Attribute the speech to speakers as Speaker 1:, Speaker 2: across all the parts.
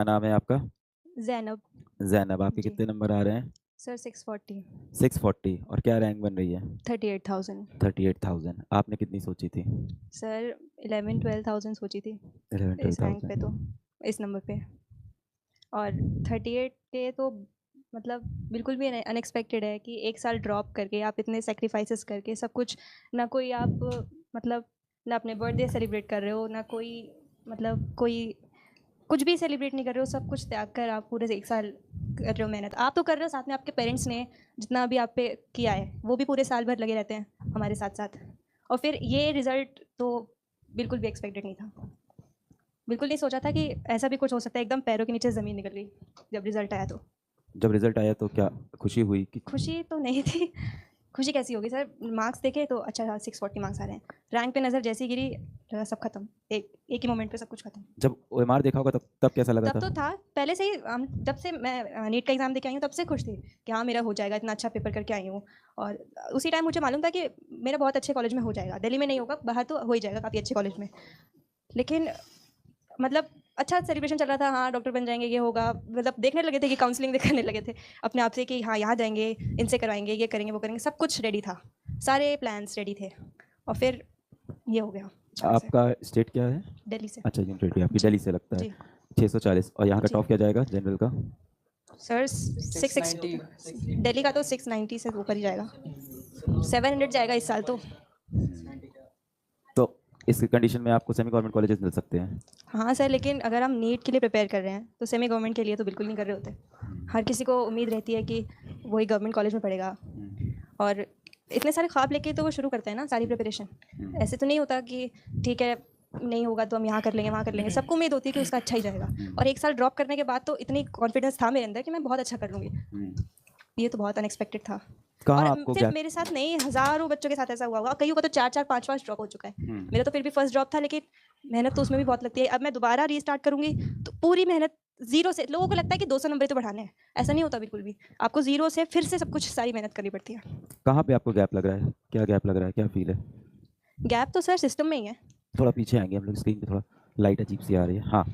Speaker 1: क्या नाम है आपका?
Speaker 2: ज़ैनब।
Speaker 1: जैनब। आपके
Speaker 2: जी।
Speaker 1: कितने नंबर आ रहे हैं?
Speaker 2: सर 640।
Speaker 1: 640। और क्या रैंक बन रही है?
Speaker 2: 38,000।
Speaker 1: 38,000। आपने कितनी सोची थी?
Speaker 2: सर 11-12,000 सोची थी
Speaker 1: 11
Speaker 2: इस रैंक पे, तो
Speaker 1: 12,000।
Speaker 2: इस नंबर पे। और 38 के तो मतलब बिल्कुल भी अनएक्सपेक्टेड है कि एक साल ड्रॉप करके आप इतने सेक्रीफाइसेस करके सब कुछ, ना कोई आप मतलब ना अपने बर्थडे सेलिब्रेट कर रहे हो, ना कोई मतलब कोई कुछ भी सेलिब्रेट नहीं कर रहे हो, सब कुछ त्याग कर आप पूरे एक साल कर रहे हो मेहनत। आप तो कर रहे हो, साथ में आपके पेरेंट्स ने जितना भी आप पे किया है वो भी पूरे साल भर लगे रहते हैं हमारे साथ साथ, और फिर ये रिजल्ट तो बिल्कुल भी एक्सपेक्टेड नहीं था। बिल्कुल नहीं सोचा था कि ऐसा भी कुछ हो सकता है। एकदम पैरों के नीचे ज़मीन निकल गई जब रिजल्ट आया तो।
Speaker 1: जब रिजल्ट आया तो क्या खुशी हुई कि?
Speaker 2: खुशी तो नहीं थी। खुशी कैसी होगी सर, मार्क्स देखे तो अच्छा 640 मार्क्स आ रहे हैं, रैंक पे नज़र जैसे ही गिरी लगा सब खत्म, एक एक ही मोमेंट पे सब कुछ खत्म।
Speaker 1: जब ओएमआर देखा होगा तब कैसा लगा
Speaker 2: तब
Speaker 1: था?
Speaker 2: तो था, पहले से ही हम जब से मैं नीट का एग्ज़ाम देके आई हूँ तब से खुश थी कि हाँ मेरा हो जाएगा, इतना अच्छा पेपर करके आई हूँ। और उसी टाइम मुझे मालूम था कि मेरा बहुत अच्छे कॉलेज में हो जाएगा, दिल्ली में नहीं होगा, बाहर तो हो ही जाएगा काफ़ी अच्छे कॉलेज में। लेकिन मतलब अच्छा सेलिब्रेशन चल रहा था, हाँ डॉक्टर बन जाएंगे, ये होगा, मतलब देखने लगे थे कि काउंसलिंग करने लगे थे अपने आप से कि हाँ यहाँ जाएंगे, इनसे करवाएंगे, ये करेंगे, वो करेंगे, सब कुछ रेडी था, सारे प्लान्स रेडी थे। और फिर ये हो गया अचानक से।
Speaker 1: आपका स्टेट क्या है?
Speaker 2: दिल्ली से।
Speaker 1: अच्छा, यूनिवर्सिटी आपकी
Speaker 2: जी।
Speaker 1: दिल्ली से लगता है।
Speaker 2: जी।
Speaker 1: 640। और यहाँ कट
Speaker 2: जी
Speaker 1: ऑफ क्या जाएगा जनरल का?
Speaker 2: सर 660। दिल्ली का तो 690 से ऊपर ही जाएगा, 700 जाएगा इस साल तो।
Speaker 1: तो इस कंडीशन में आपको सेमी गवर्नमेंट कॉलेजेस मिल सकते हैं।
Speaker 2: हाँ सर, लेकिन अगर हम नीट के लिए प्रिपेयर कर रहे हैं तो सेमी गवर्नमेंट के लिए तो बिल्कुल नहीं कर रहे होते। हर किसी को उम्मीद रहती है कि वही गवर्नमेंट कॉलेज में पढ़ेगा, और इतने सारे ख्वाब लेके तो वो शुरू करते हैं ना सारी प्रिपरेशन। ऐसे तो नहीं होता कि ठीक है नहीं होगा तो हम यहाँ कर लेंगे, वहाँ कर लेंगे, सबको उम्मीद होती है कि उसका अच्छा ही जाएगा। और एक साल ड्रॉप करने के बाद तो इतनी कॉन्फिडेंस था मेरे अंदर कि मैं बहुत अच्छा कर लूँगी। ये तो बहुत अनएक्सपेक्टेड था। और
Speaker 1: कहाँ आपको
Speaker 2: सिर्फ
Speaker 1: क्या?
Speaker 2: मेरे साथ नहीं, हज़ारों बच्चों के साथ ऐसा हुआ होगा, कईयों का तो 4-4 5-5 ड्रॉप हो चुका है। मेरा तो फिर भी फर्स्ट ड्रॉप था, लेकिन मेहनत तो उसमें भी बहुत लगती है। अब मैं दोबारा रीस्टार्ट करूँगी तो पूरी मेहनत ज़ीरो से, लोगों को लगता है कि 200 नंबर ही तो बढ़ाने हैं, ऐसा नहीं होता बिल्कुल भी। आपको ज़ीरो से फिर से सब कुछ सारी मेहनत करनी पड़ती है।
Speaker 1: कहाँ पे आपको गैप लग रहा है? क्या गैप लग रहा है? क्या फील है?
Speaker 2: गैप तो सर सिस्टम में ही है।
Speaker 1: थोड़ा पीछे आएंगे हम लोग, स्क्रीन पे थोड़ा लाइट अजीब सी आ रही है। हाँ,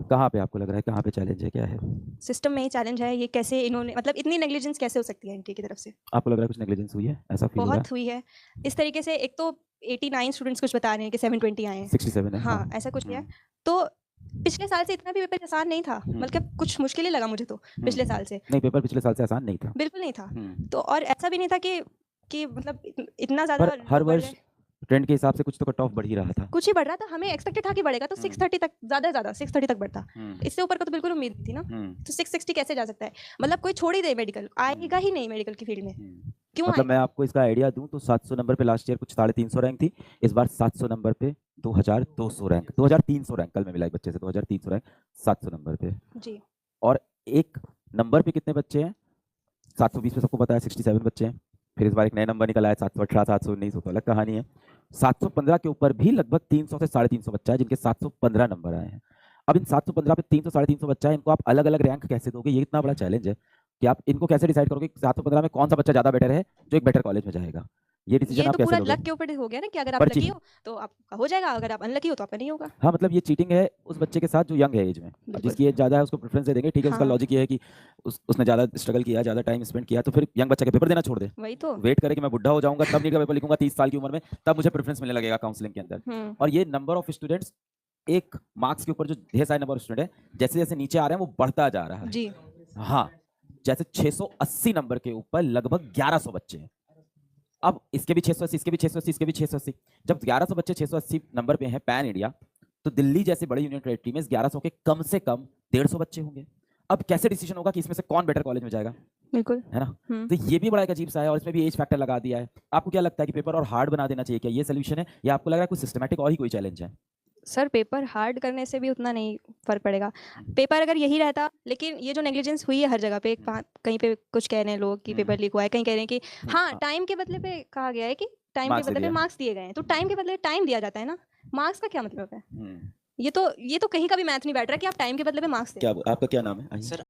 Speaker 1: कहाँ पे आपको लग रहा है, कहाँ पे चैलेंज है, क्या है?
Speaker 2: सिस्टम में ही चैलेंज है, ये कैसे इन्होंने, मतलब इतनी नेग्लिजेंस कैसे हो सकती है इनकी की तरफ से?
Speaker 1: आपको लग रहा है कुछ नेग्लिजेंस हुई है, ऐसा फील हो रहा
Speaker 2: बहुत हुई है। इस तरीके से एक तो 89 स्टूडेंट्स कुछ बता रहे हैं कि 720 आए
Speaker 1: है?
Speaker 2: हैं।
Speaker 1: 67 है, हाँ।
Speaker 2: हाँ, ऐसा कुछ किया है। तो पिछले साल से इतना भी पेपर आसान नहीं था, मतलब कुछ मुश्किल ही लगा मुझे तो पिछले साल से।
Speaker 1: नहीं, पेपर पिछले साल से आसान नहीं था।
Speaker 2: बिल्कुल नहीं था।
Speaker 1: हम्म।
Speaker 2: तो और ऐसा भी नहीं था कि मतलब इतना
Speaker 1: पर
Speaker 2: ज़्यादा
Speaker 1: हर
Speaker 2: लोग बढ़
Speaker 1: वर्ष
Speaker 2: जाए।
Speaker 1: ट्रेंड के हिसाब से कुछ तो कट ऑफ बढ़ ही रहा था।
Speaker 2: कुछ ही बढ़ रहा था, हमें एक्सपेक्टेड था कि बढ़ेगा तो 630 तक, ज़्यादा से ज़्यादा 630 तक बढ़ता।
Speaker 1: हम्म।
Speaker 2: इससे ऊपर का तो बिल्कुल उम्मीद नहीं थी ना।
Speaker 1: हम्म।
Speaker 2: तो 660 कैसे जा सकता है? मतलब कोई छोड़ ही दे, मेडिकल आएगा ही नहीं मेडिकल की फील्ड में, क्यों
Speaker 1: मतलब मैं
Speaker 2: आएगा?
Speaker 1: आपको इसका आइडिया दूं तो 700 नंबर पे लास्ट ईयर कुछ 350 रैंक थी। इस बार 700 नंबर पे 2200 रैंक, 2300 रैंक, कल मैं मिला एक बच्चे से, 2300 रैंक 700 नंबर पे।
Speaker 2: जी।
Speaker 1: और एक नंबर पे कितने बच्चे हैं? 720 पे सबको पता है 67 बच्चे हैं। फिर इस बार एक नया नंबर निकला है 718, 719, तो अलग कहानी है। 715 के ऊपर भी लगभग 300 से 350 बच्चा है जिनके 715 नंबर आए हैं। अब इन 715 पे 300 350 बच्चा है, इनको आप अलग अलग रैंक कैसे दोगे? ये इतना बड़ा चैलेंज है कि आप इनको कैसे डिसाइड करोगे कि 715 में कौन सा बच्चा ज्यादा बेटर है जो एक बेटर कॉलेज में जाएगा? ये डिसीजन
Speaker 2: ये
Speaker 1: आप
Speaker 2: तो
Speaker 1: कैसे
Speaker 2: पूरा
Speaker 1: लोगे?
Speaker 2: लक के ऊपर हो गया ना कि अगर आप
Speaker 1: पर्ची।
Speaker 2: लकी हो तो आपका हो जाएगा, अगर आप अनलकी हो तो आपका नहीं होगा।
Speaker 1: हाँ, मतलब ये चीटिंग है उस बच्चे के साथ जो यंग है एज में। अब
Speaker 2: बिल्कुल।
Speaker 1: जिसकी एज ज़्यादा है उसको प्रेफरेंस दे देंगे, ठीक है, उसका
Speaker 2: हाँ,
Speaker 1: लॉजिक ये है कि उसने ज़्यादा स्ट्रगल किया, ज़्यादा टाइम स्पेंड किया, तो फिर यंग बच्चा के पेपर देना छोड़ दे।
Speaker 2: वही तो।
Speaker 1: वेट करे कि मैं बुढ़ा हो जाऊंगा तब नीट का पेपर लिखूंगा 30 साल की उम्र में, तब मुझे प्रेफरेंस मिलने लगेगा काउंसलिंग के अंदर।
Speaker 2: हुँ।
Speaker 1: और ये नंबर ऑफ स्टूडेंट्स एक मार्क्स के ऊपर जो ढेर सारे नंबर ऑफ स्टूडेंट है, जैसे जैसे नीचे आ रहे हैं वो बढ़ता जा रहा है।
Speaker 2: जी।
Speaker 1: हाँ, जैसे 680 नंबर के ऊपर लगभग 1100 बच्चे हैं। अब इसके भी 680, इसके भी 680, इसके भी 680। जब 1100 बच्चे 680 नंबर पे हैं पैन इंडिया, तो दिल्ली जैसे बड़ी यूनियन टेरिटरी में 1100 के कम से कम 150 बच्चे होंगे। अब कैसे डिसीजन होगा कि इसमें से कौन बेटर कॉलेज में जाएगा?
Speaker 2: बिल्कुल।
Speaker 1: है ना?
Speaker 2: हुँ।
Speaker 1: तो ये भी बड़ा एक अजीब सा है, और इसमें भी एज फैक्टर लगा दिया है। आपको क्या लगता है कि पेपर और हार्ड बना देना चाहिए, क्या ये सोल्यूशन है, या आपको लग रहा है कोई सिस्टमैटिक और ही कोई चैलेंज है?
Speaker 2: सर पेपर हार्ड करने से भी उतना नहीं फ़र्क पड़ेगा। पेपर अगर यही रहता, लेकिन ये जो नेग्लिजेंस हुई है हर जगह पे, एक बात कहीं पे कुछ कह रहे हैं लोग कि पेपर लीक हुआ है, कहीं कह रहे हैं कि हाँ, टाइम के बदले पे कहा गया है कि टाइम के
Speaker 1: मार्क्स दे
Speaker 2: बदले पे
Speaker 1: दिया।
Speaker 2: मार्क्स दिए गए हैं। तो टाइम के बदले टाइम दिया जाता है ना, मार्क्स का क्या मतलब है? ये तो कहीं का भी मैथ नहीं बैठ रहा कि आप टाइम के बदले पे मार्क्स दे
Speaker 1: क्या
Speaker 2: रहे हो।
Speaker 1: आपका क्या नाम है? आइए।
Speaker 3: सर